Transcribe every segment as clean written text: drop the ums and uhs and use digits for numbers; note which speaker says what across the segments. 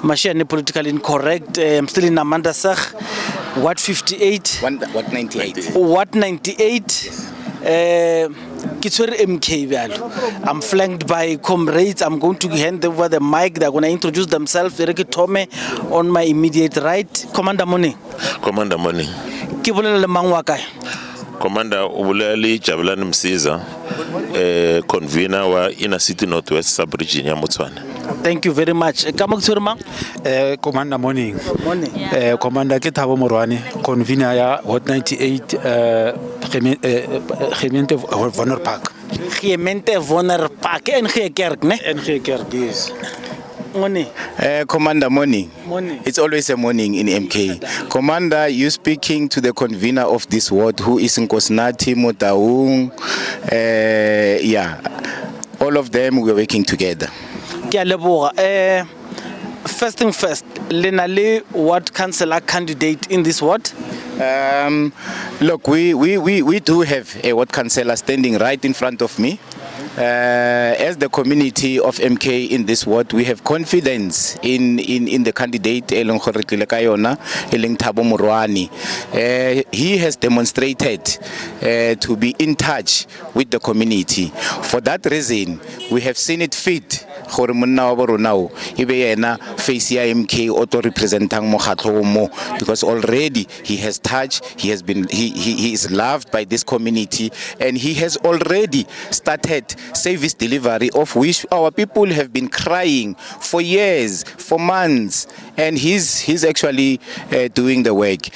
Speaker 1: Mashiane Politicallyincorrect. I'm still in Amandasig. What 58?
Speaker 2: What 98?
Speaker 1: What 98? MK. I'm flanked by comrades. I'm going to hand over the mic. They're going to introduce themselves. Tshwane on my immediate right. Commander Moni.
Speaker 3: Commander Moni.
Speaker 1: Kibulela mangwakai.
Speaker 3: Commander Ubuleli Jabulani Msiza, convener wa Inner City Northwest Sub-Region ya Tshwane.
Speaker 1: Thank you very much.
Speaker 4: Commander morning.
Speaker 1: Morning.
Speaker 4: Commander Thabo Moroane, convener ya Ward 98 Wonderpark.
Speaker 1: Wonderpark. NG Kerk, ne?
Speaker 4: NG Kerk, yes.
Speaker 1: Morning.
Speaker 2: Commander morning.
Speaker 1: Morning.
Speaker 2: It's always a morning in MK. Commander, you speaking to the convener of this ward, who is Nkosinathi Motaung. Yeah, all of them we're working together.
Speaker 1: First thing first, Lenale, what councillor candidate in this ward?
Speaker 2: Look, we do have a ward councillor standing right in front of me. As the community of MK in this ward, we have confidence in the candidate Thabo Moroane. He has demonstrated to be in touch with the community. For that reason, we have seen it fit gore monna wa borona o ebe yena face ya MK auto representing mokgatlo mo, because already he has touched, he is loved by this community, and he has already started service delivery, of which our people have been crying for years, for months, and he's actually doing the work.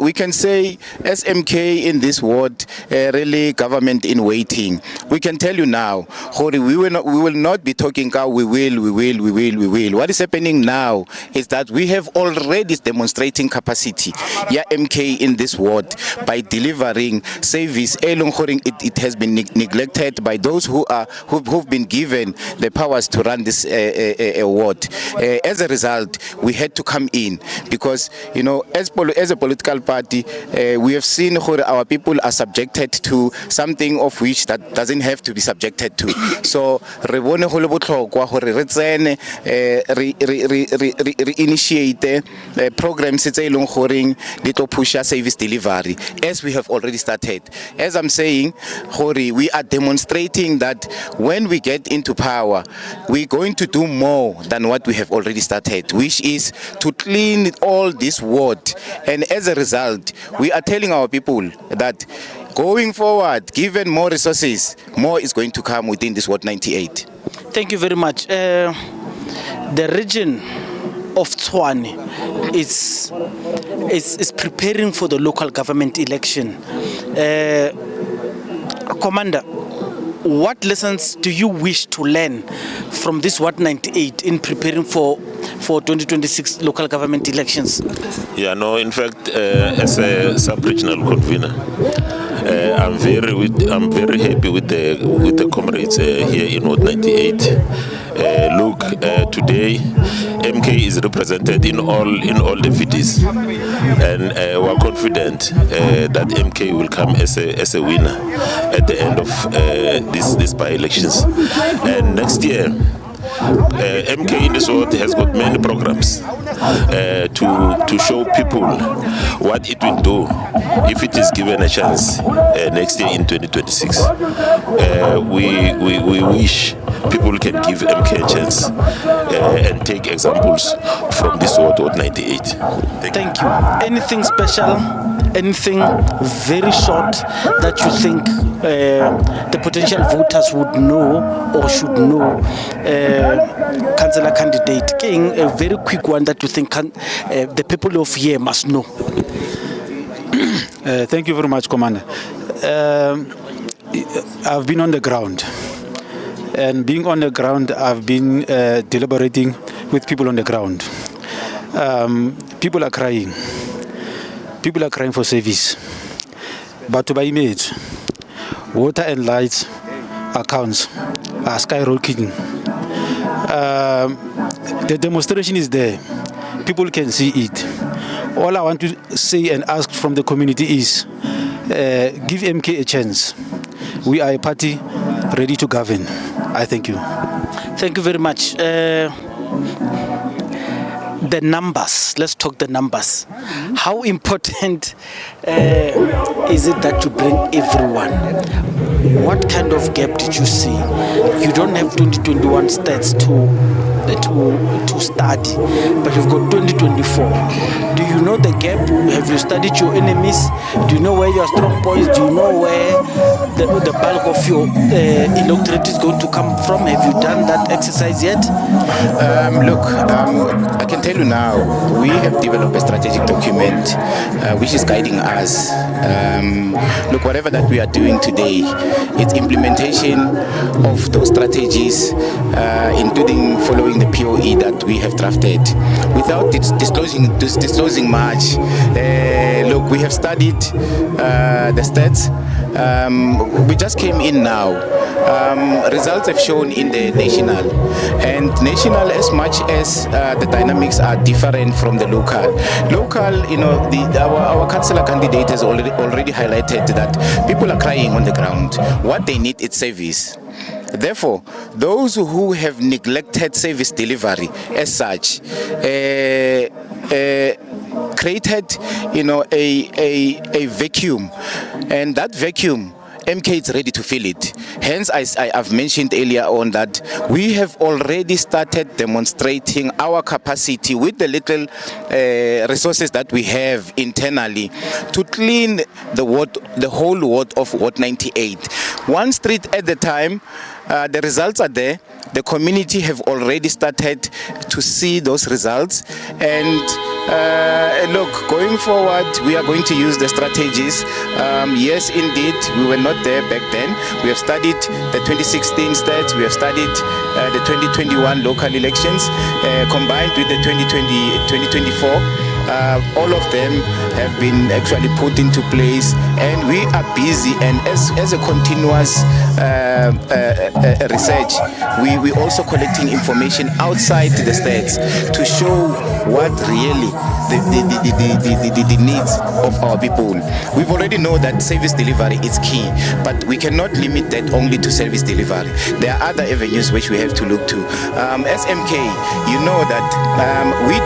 Speaker 2: We can say as MK in this ward, really government in waiting. We can tell you now, we will not be talking we will. What is happening now is that we have already demonstrating capacity, MK in this ward, by delivering service. It has been neglected by those who've been given the powers to run this ward. As a result, we had to come in because, as a political party, we have seen our people are subjected to something of which that doesn't have to be subjected to. So initiate programs to push service delivery, as we have already started. As I'm saying, we are demonstrating that when we get into power, we're going to do more than what we have already started, which is to clean all this ward. And as a result, we are telling our people that going forward, given more resources, more is going to come within this Ward 98.
Speaker 1: Thank you very much. The region of Tshwane is preparing for the local government election. Commander, what lessons do you wish to learn from this Ward 98 in preparing for 2026 local government elections?
Speaker 3: In fact, as a sub-regional convener, I'm very happy with the comrades here in Ward 98. Today MK is represented in all the VDs, and we're confident that MK will come as a winner at the end of these by-elections. And next year, MK in this world has got many programs to show people what it will do if it is given a chance next year in 2026. We wish people can give MK a chance and take examples from this Ward 98.
Speaker 1: Thank you. Anything special? Anything very short that you think the potential voters would know or should know? Councillor candidate, King, a very quick one that you think the people of here must know.
Speaker 4: Thank you very much, Commander. I've been on the ground, and being on the ground, I've been deliberating with people on the ground. People are crying. People are crying for service. But to buy image, water and lights accounts are skyrocketing. The demonstration is there. People can see it. All I want to say and ask from the community is give MK a chance. We are a party ready to govern. I thank you.
Speaker 1: Thank you very much. the numbers. Let's talk the numbers. How important is it that you bring everyone? What kind of gap did you see? You don't have 2021 stats to study, but you've got 2024. Do you know the gap? Have you studied your enemies? Do you know where your strong points? Do you know where the bulk of your electorate is going to come from? Have you done that exercise yet?
Speaker 2: I can tell you now, we have developed a strategic document which is guiding us. Whatever that we are doing today, it's implementation of those strategies, including following the POE that we have drafted. Without disclosing much, we have studied the stats. We just came in now. Results have shown in the national, and national, as much as the dynamics are different from the local, our councillor candidate has already highlighted that people are crying on the ground. What they need is service. Therefore, those who have neglected service delivery as such created a vacuum, and that vacuum MK is ready to fill it. Hence, I've mentioned earlier on that we have already started demonstrating our capacity with the little resources that we have internally to clean the whole ward of Ward 98. One street at a time. The results are there. The community have already started to see those results, and going forward, we are going to use the strategies. Yes, indeed, we were not there back then. We have studied the 2016 stats, we have studied the 2021 local elections, combined with the 2024. All of them have been actually put into place, and we are busy, and as a continuous research, we also collecting information outside the states to show what really the needs of our people. We've already know that service delivery is key, but we cannot limit that only to service delivery. There are other avenues which we have to look to. As MK, you know that we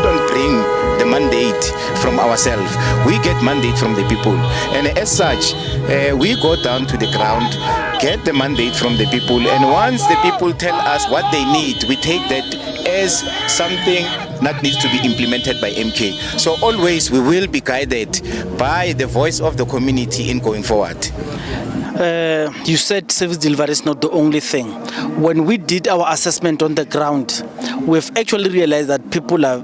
Speaker 2: don't bring the mandate from ourselves. We get mandate from the people, and as such, we go down to the ground, get the mandate from the people, and once the people tell us what they need, we take that as something that needs to be implemented by MK. So always we will be guided by the voice of the community in going forward.
Speaker 1: You said service delivery is not the only thing. When we did our assessment on the ground, we've actually realized that people are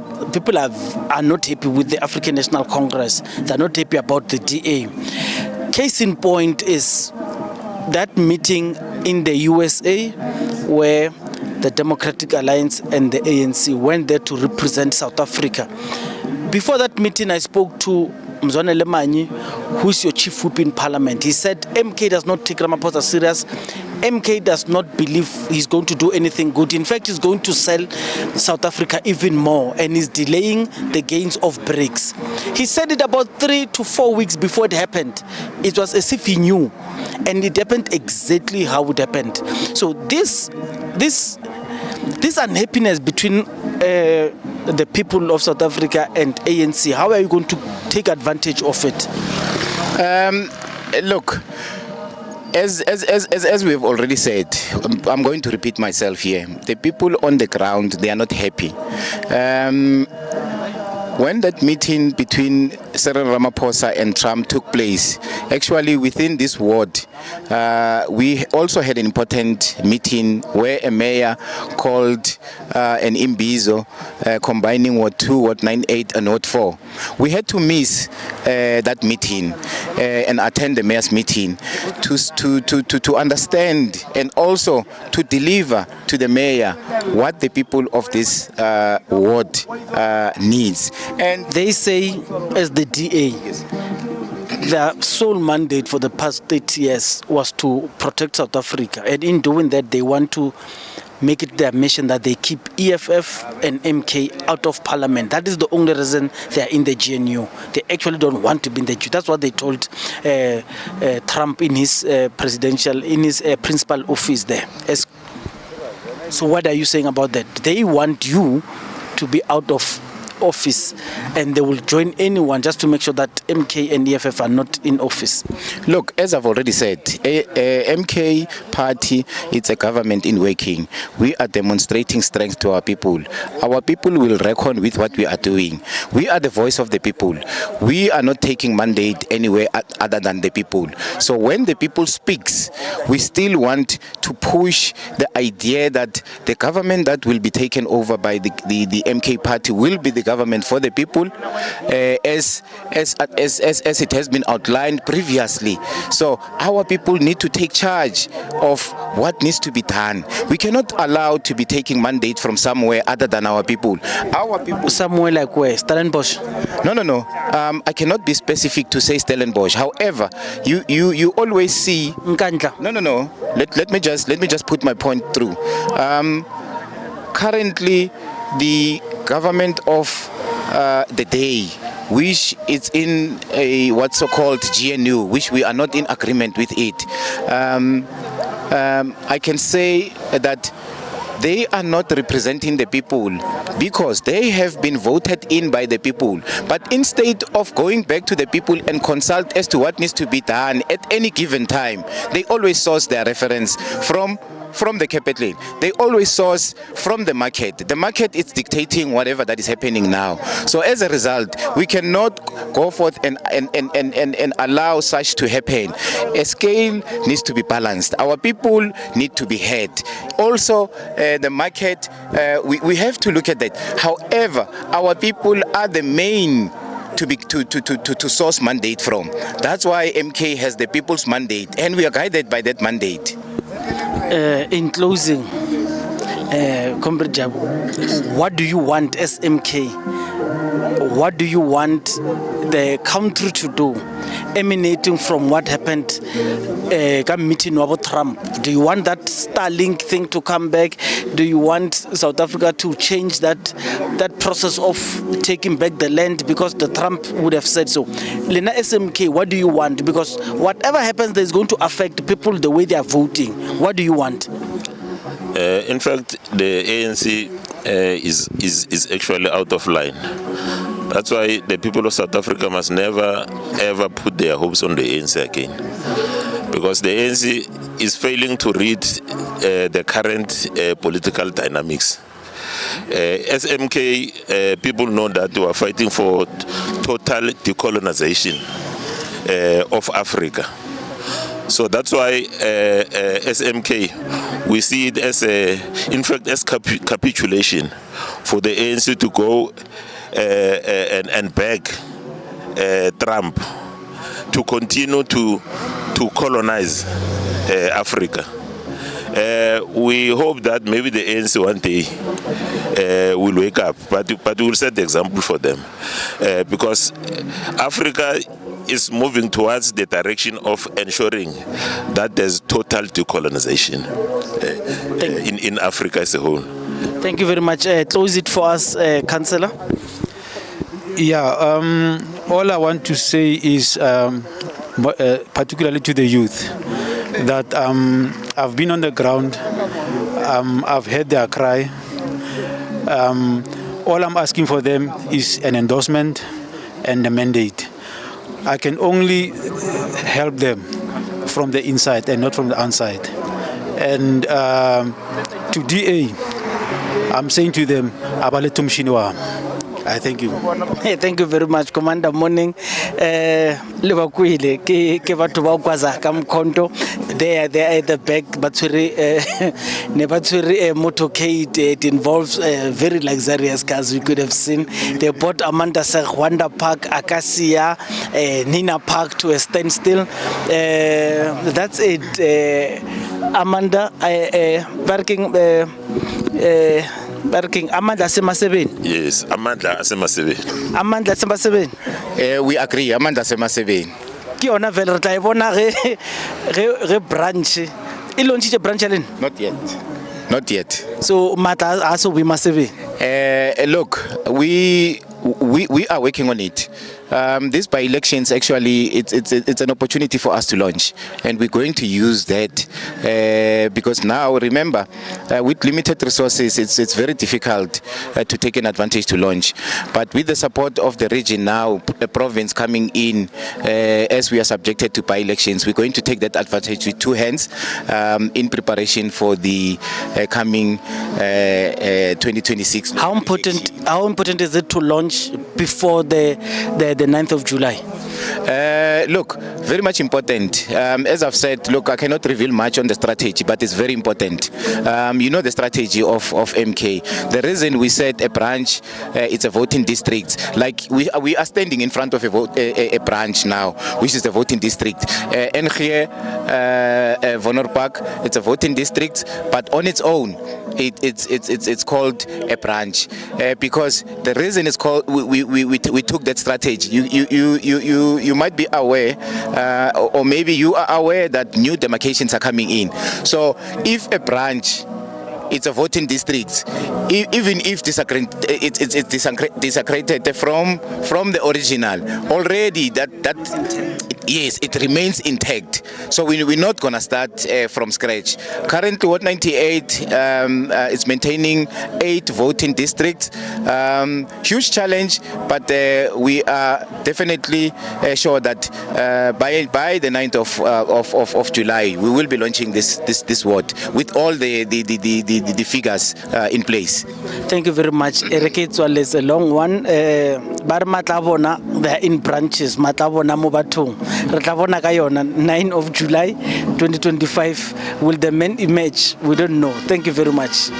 Speaker 1: not happy with the African National Congress. They're not happy about the DA. Case in point is that meeting in the USA where the Democratic Alliance and the ANC went there to represent South Africa. Before that meeting, I spoke to Mzwane Lemanyi, who is your chief whip in parliament. He said MK does not take Ramaphosa serious. MK does not believe he's going to do anything good. In fact, he's going to sell South Africa even more, and he's delaying the gains of BRICS. He said it about 3 to 4 weeks before it happened. It was as if he knew, and it happened exactly how it happened. So this unhappiness between the people of South Africa and ANC, how are you going to take advantage of it?
Speaker 2: As we have already said, I'm going to repeat myself here. The people on the ground, they are not happy. When that meeting between Cyril Ramaphosa and Trump took place, actually within this ward, we also had an important meeting where a mayor called an imbizo, combining Ward 2, Ward 98 and Ward 4. We had to miss that meeting and attend the mayor's meeting to understand and also to deliver to the mayor what the people of this ward needs.
Speaker 1: And they say, as the DA, their sole mandate for the past 30 years was to protect South Africa. And in doing that, they want to make it their mission that they keep EFF and MK out of parliament. That is the only reason they are in the GNU. They actually don't want to be in the GNU. That's what they told Trump in his principal office there. So what are you saying about that? They want you to be out of office, and they will join anyone just to make sure that MK and EFF are not in office?
Speaker 2: Look, as I've already said, MK party, it's a government in working. We are demonstrating strength to our people. Our people will reckon with what we are doing. We are the voice of the people. We are not taking mandate anywhere other than the people. So when the people speaks, we still want to push the idea that the government that will be taken over by the MK party will be the government for the people, as it has been outlined previously. So our people need to take charge of what needs to be done. We cannot allow to be taking mandate from somewhere other than our people. Our people.
Speaker 1: Somewhere like where? Stellenbosch?
Speaker 2: No. I cannot be specific to say Stellenbosch. However, you always see.
Speaker 1: Nkandla?
Speaker 2: No. Let me just put my point through. Currently, the government of the day, which is in a what's so called GNU, which we are not in agreement with it. I can say that they are not representing the people because they have been voted in by the people. But instead of going back to the people and consult as to what needs to be done at any given time, they always source their reference from the capital. They always source from the market. The market is dictating whatever that is happening now. So as a result, we cannot go forth and allow such to happen. A scale needs to be balanced. Our people need to be heard. Also, the market, we have to look at that. However, our people are the main to source mandate from. That's why MK has the people's mandate, and we are guided by that mandate.
Speaker 1: In closing, Comrade Jabu, what do you want as MK? What do you want the country to do, emanating from what happened meeting with Trump? Do you want that Starlink thing to come back? Do you want South Africa to change that process of taking back the land, because the Trump would have said so? Lena SMK, what do you want? Because whatever happens, there is going to affect people the way they are voting. What do you want?
Speaker 3: In fact, the ANC is actually out of line. That's why the people of South Africa must never ever put their hopes on the ANC again, because the ANC is failing to read the current political dynamics. As MK, people know that we are fighting for total decolonization of Africa. So that's why as MK, we see it as in fact, as capitulation for the ANC to go and beg Trump to continue to colonize Africa. We hope that maybe the ANC one day will wake up, but we will set the example for them, because Africa is moving towards the direction of ensuring that there's total decolonization in Africa as a whole.
Speaker 1: Thank you very much. Close it for us, Councillor.
Speaker 4: Yeah, all I want to say is, particularly to the youth, that I've been on the ground, I've heard their cry. All I'm asking for them is an endorsement and a mandate. I can only help them from the inside and not from the outside. And to DA, I'm saying to them, Abaletum Shinwa. I thank you.
Speaker 1: Hey, thank you very much, Commander Morning. Lebakwile ke batho ba kwaza ka mkhonto. They are at the back, batsuri motorcade. It involves very luxurious cars. We could have seen. They bought Amandasig, Wonderpark, Akasia, Nina Park to a standstill. That's it. Amanda, parking. Amanda Semaseben.
Speaker 3: Yes, Amanda Semaseben.
Speaker 1: Amanda Semaseben.
Speaker 2: We agree, Amanda Semaseben.
Speaker 1: Ki ona vele re tla e bona ge branch e launchitse branch len.
Speaker 2: Not yet.
Speaker 1: So mata aso be Masebe.
Speaker 2: Look, we are working on it. these by-elections actually it's an opportunity for us to launch, and we're going to use that because now remember with limited resources it's very difficult to take an advantage to launch. But with the support of the region now, the province coming in, as we are subjected to by-elections, we're going to take that advantage with two hands in preparation for the coming 2026.
Speaker 1: How important is it to launch before the 9th of July?
Speaker 2: Look, very much important. As I've said, look, I cannot reveal much on the strategy, but it's very important. You know the strategy of MK. The reason we said a branch, it's a voting district. Like we are standing in front of a branch now, which is the voting district. And here, Wonderpark, it's a voting district, but on its own, it's called a branch because the reason it's called. We took that strategy. You might be aware, or maybe you are aware that new demarcations are coming in. So if a branch, it's a voting district, even if it's disaggregated from the original, already yes, it remains intact. So we're not gonna start from scratch. Currently, Ward 98 is maintaining 8 voting districts. Huge challenge, but we are definitely sure that by the 9th of July, we will be launching this ward with all the figures in place.
Speaker 1: Thank you very much. Ereketswa is a long one. Bar matlabona, they're in branches. Matlabona mo bathong. Re tla bona ka yona 9 of July 2025. Will the men emerge? We don't know. Thank you very much.